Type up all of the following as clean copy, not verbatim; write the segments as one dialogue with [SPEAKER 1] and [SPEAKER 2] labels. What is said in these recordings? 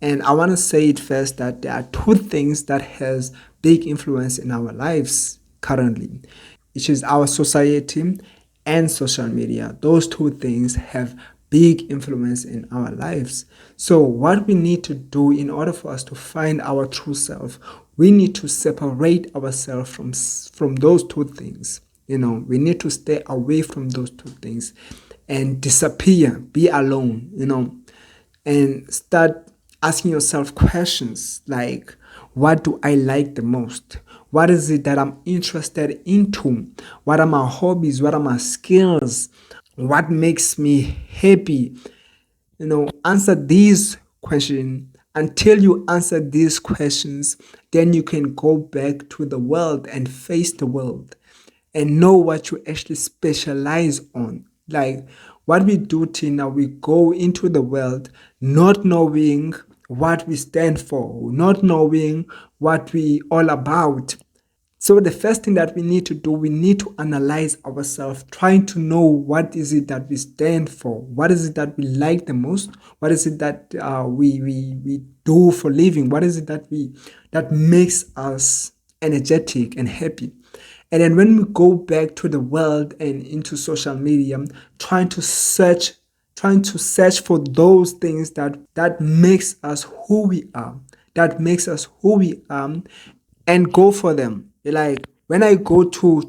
[SPEAKER 1] And I want to say it first that there are two things that has big influence in our lives currently, which is our society and social media. Those two things have big influence in our lives. So what we need to do in order for us to find our true self, we need to separate ourselves from those two things. We need to stay away from those two things and disappear, be alone, and start asking yourself questions like, what do I like the most? What is it that I'm interested into? What are my hobbies? What are my skills? What makes me happy? Answer these questions. Until you answer these questions, then you can go back to the world and face the world and know what you actually specialize on. Like what we do, Tina, we go into the world not knowing what we stand for, not knowing what we all about. So the first thing that we need to do, we need to analyze ourselves, trying to know what is it that we stand for, what is it that we like the most, what is it that we do for living, what is it that makes us energetic and happy. And then when we go back to the world and into social media, trying to search for those things that makes us who we are, and go for them. Like when I go to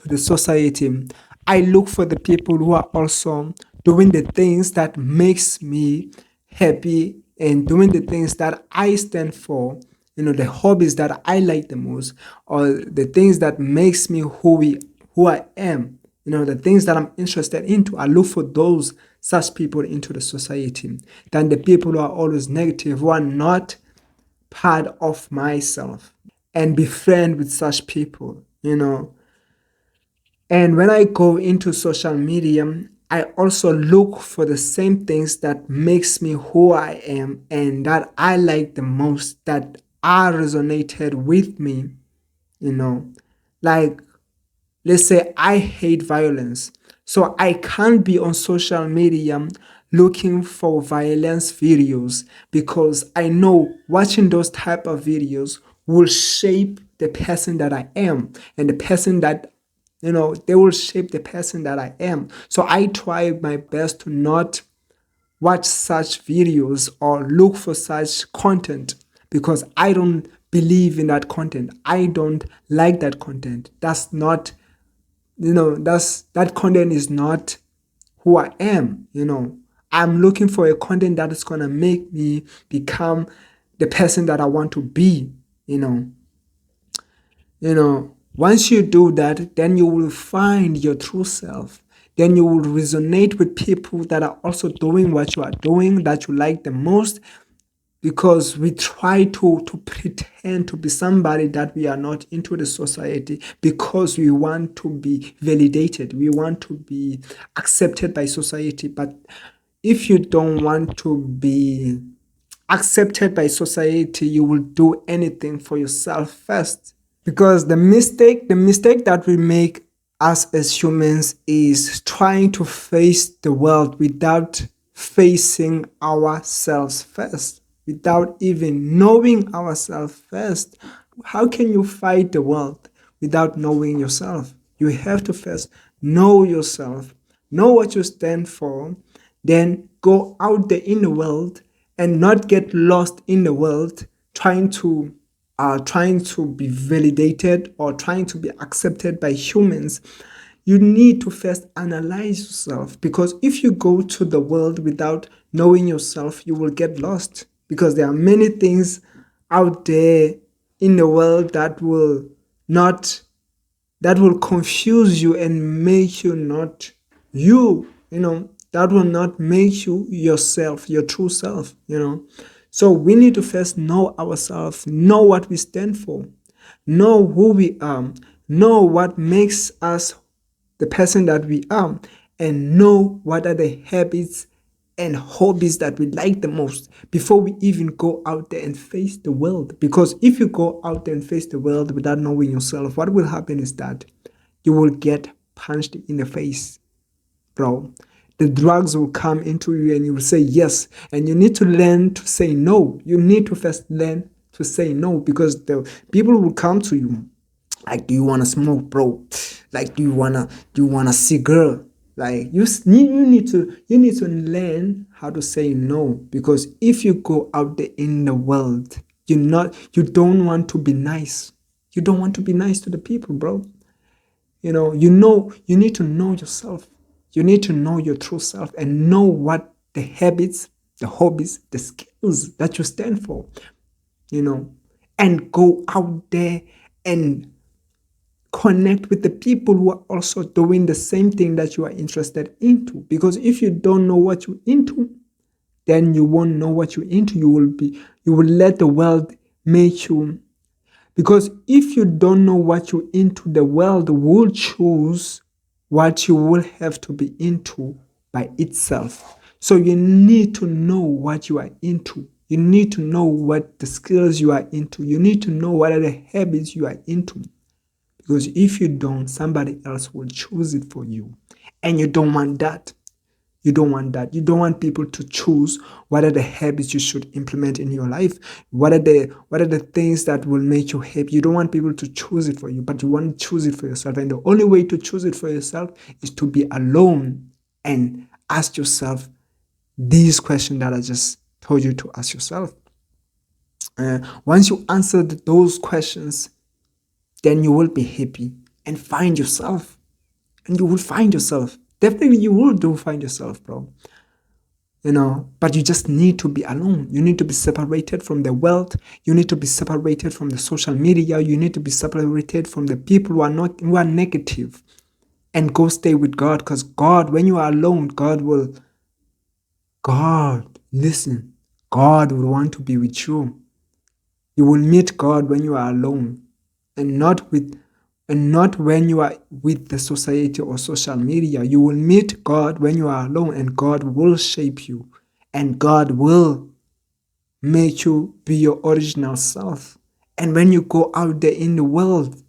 [SPEAKER 1] the society, I look for the people who are also doing the things that makes me happy and doing the things that I stand for, the hobbies that I like the most, or the things that makes me who I am, the things that I'm interested into. I look for those such people into the society than the people who are always negative, who are not part of myself, and be friend with such people. And when I go into social media, I also look for the same things that makes me who I am and that I like the most, that are resonated with me, you know. Like let's say I hate violence. So I can't be on social media looking for violence videos, because I know watching those type of videos will shape the person that I am, and the person that they will shape the person that I am. So I try my best to not watch such videos or look for such content, because I don't believe in that content. I don't like that content. That's not, that content is not who I am. I'm looking for a content that is gonna make me become the person that I want to be, you know. Once you do that, then you will find your true self. Then you will resonate with people that are also doing what you are doing, that you like the most, because we try to pretend to be somebody that we are not into the society, because we want to be validated, we want to be accepted by society. But if you don't want to be accepted by society, you will do anything for yourself first. Because the mistake that we make us as humans is trying to face the world without facing ourselves first, without even knowing ourselves first. How can you fight the world without knowing yourself? You have to first know yourself, know what you stand for, then go out there in the world and not get lost in the world trying to be validated or trying to be accepted by humans. You need to first analyze yourself, because if you go to the world without knowing yourself, you will get lost, because there are many things out there in the world not that will confuse you and make you not that will not make you yourself, your true self. So we need to first know ourselves, know what we stand for, know who we are, know what makes us the person that we are, and know what are the habits and hobbies that we like the most before we even go out there and face the world. Because if you go out there and face the world without knowing yourself, what will happen is that you will get punched in the face, bro. The drugs will come into you and you will say yes. And you need to learn to say no. You need to first learn to say no, because the people will come to you like, do you want to smoke, bro? Like, do you wanna see girl? Like, you need to learn how to say no, because if you go out there in the world, you don't want to be nice. You don't want to be nice to the people, bro. You need to know yourself. You need to know your true self and know what the habits, the hobbies, the skills that you stand for, and go out there and connect with the people who are also doing the same thing that you are interested into. Because if you don't know what you're into, then you won't know what you're into. You will let the world make you. Because if you don't know what you're into, the world will choose what you will have to be into by itself. So you need to know what you are into. You need to know what the skills you are into. You need to know what are the habits you are into. Because if you don't, somebody else will choose it for you. And you don't want that. You don't want that. You don't want people to choose what are the habits you should implement in your life. What are the things that will make you happy. You don't want people to choose it for you, but you want to choose it for yourself. And the only way to choose it for yourself is to be alone and ask yourself these questions that I just told you to ask yourself. Once you answered those questions, then you will be happy and find yourself. And you will find yourself. Definitely you will find yourself, bro. But you just need to be alone. You need to be separated from the world. You need to be separated from the social media. You need to be separated from the people who are negative. And go stay with God, because God, when you are alone, God, listen, God will want to be with you. You will meet God when you are alone, and not when you are with the society or social media. You will meet God when you are alone, and God will shape you, and God will make you be your original self. And when you go out there in the world,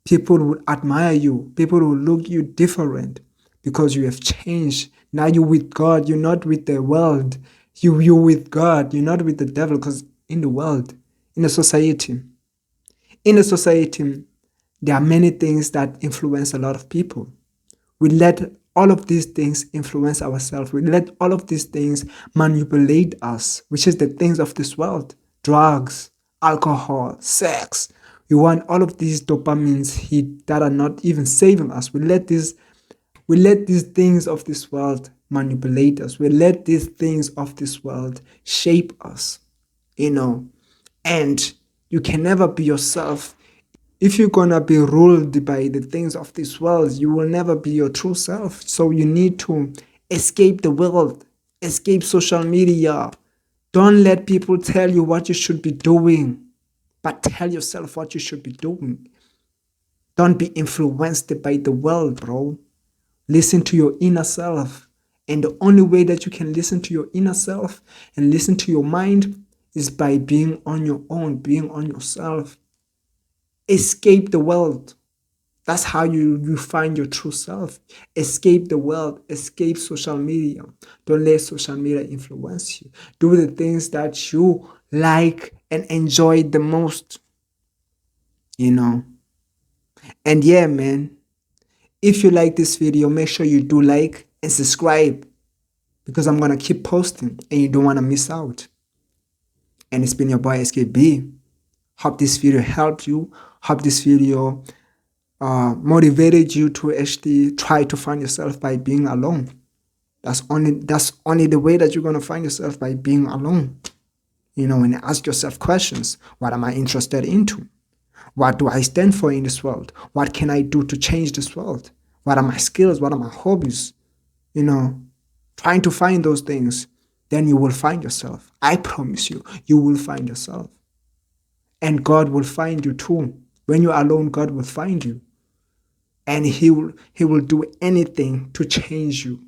[SPEAKER 1] people will admire you. People will look you different because you have changed. Now you're with God. You're not with the world. You're with God. You're not with the devil, because in the world, in the society, there are many things that influence a lot of people. We let all of these things influence ourselves. We let all of these things manipulate us, which is the things of this world. Drugs, alcohol, sex. We want all of these dopamines hit that are not even saving us. We let these things of this world manipulate us. We let these things of this world shape us, and you can never be yourself. If you're gonna be ruled by the things of this world, you will never be your true self. So you need to escape the world, escape social media. Don't let people tell you what you should be doing, but tell yourself what you should be doing. Don't be influenced by the world, bro. Listen to your inner self. And the only way that you can listen to your inner self and listen to your mind is by being on your own, being on yourself. Escape the world. That's how you find your true self. Escape the world. Escape social media. Don't let social media influence you. Do the things that you like and enjoy the most. And yeah, man, if you like this video, make sure you do like and subscribe, because I'm going to keep posting and you don't want to miss out. And it's been your boy SKB. Hope this video helped you. Hope this video motivated you to actually try to find yourself by being alone. That's only the way that you're going to find yourself, by being alone. And ask yourself questions. What am I interested into? What do I stand for in this world? What can I do to change this world? What are my skills? What are my hobbies? Trying to find those things, then you will find yourself. I promise you, you will find yourself. And God will find you too. When you're alone, God will find you. And He will do anything to change you.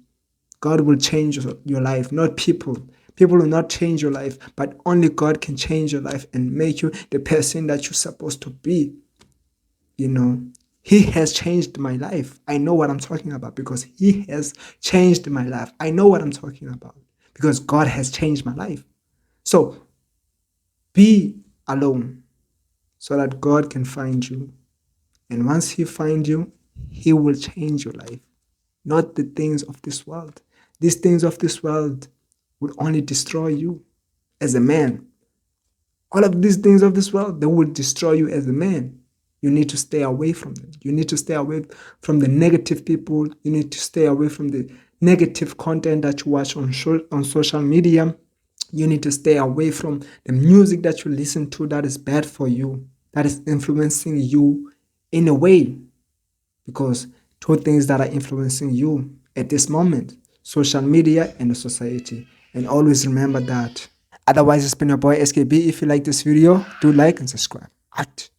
[SPEAKER 1] God will change your life, not people. People will not change your life, but only God can change your life and make you the person that you're supposed to be. He He has changed my life. I know what I'm talking about because He has changed my life. I know what I'm talking about because God has changed my life. So be alone so that God can find you. And once He finds you, He will change your life, not the things of this world. These things of this world will only destroy you as a man. All of these things of this world, they will destroy you as a man. You need to stay away from them. You need to stay away from the negative people. You need to stay away from the negative content that you watch on social media. You need to stay away from the music that you listen to that is bad for you, that is influencing you in a way. Because two things that are influencing you at this moment: social media and the society. And always remember that. Otherwise, it's been your boy SKB. If you like this video, do like and subscribe. Out.